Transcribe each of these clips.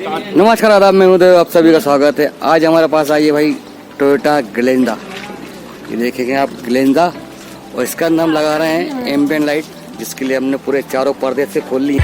नमस्कार आदाब, मैं हूं देव, आप सभी का स्वागत है। आज हमारे पास आई है भाई टोयोटा ग्लेंजा। ये देखेंगे आप ग्लेंजा, और इसका नाम लगा रहे हैं एम्बियंट लाइट, जिसके लिए हमने पूरे चारों पर्दे से खोल लिए।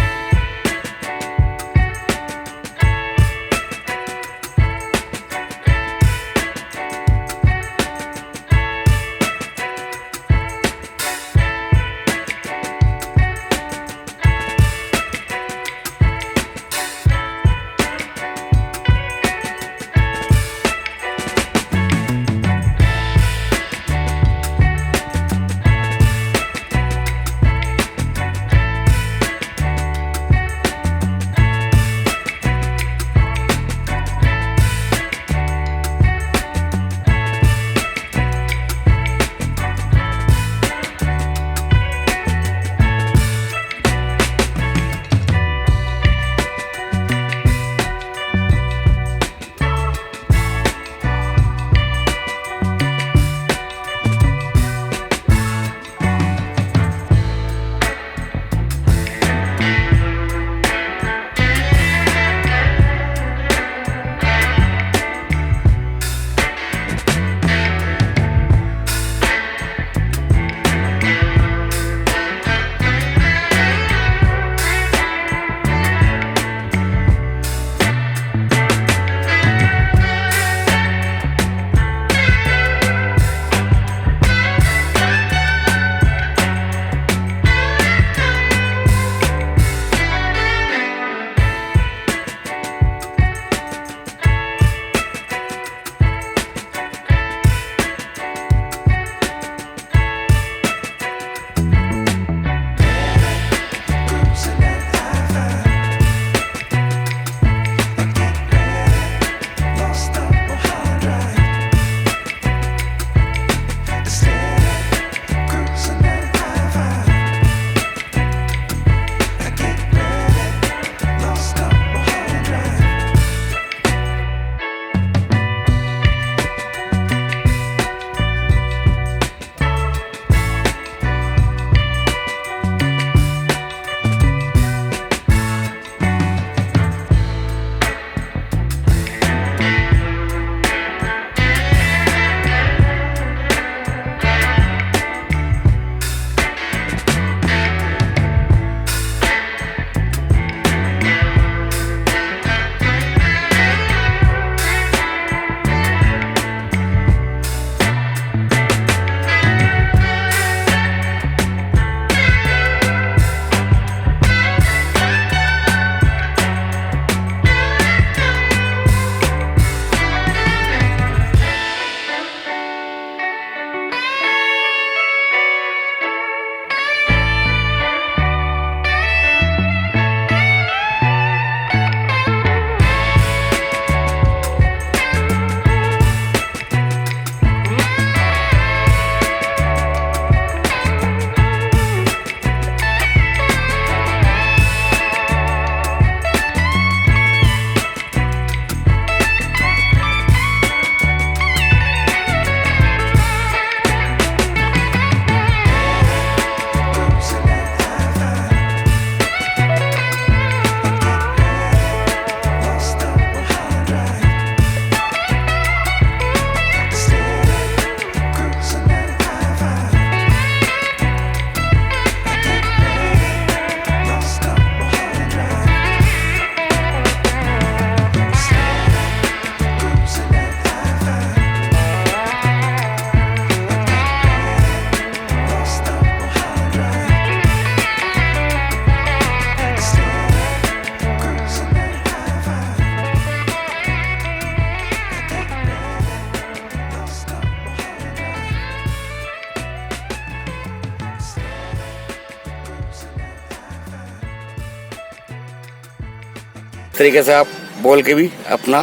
तरीके से आप बोल के भी अपना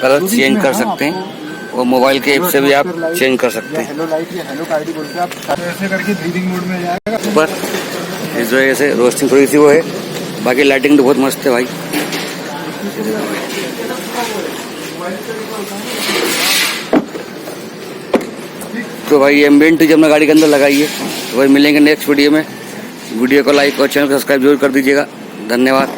कलर चेंज कर सकते हैं, और मोबाइल के ऐप से भी आप चेंज कर सकते हैं। हेलो लाइट या हेलो कार्डी बोल के आप ऐसे करके ब्रीदिंग मोड में जाएगा। ऊपर इस वजह से रोस्टिंग थोड़ी सी वो है, बाकी लाइटिंग तो बहुत मस्त है भाई। तो भाई एम्बियंट जब अपना गाड़ी के अंदर लगाइए। तो भाई मिलेंगे नेक्स्ट वीडियो में। वीडियो को लाइक और चैनल को सब्सक्राइब जरूर कर दीजिएगा। धन्यवाद।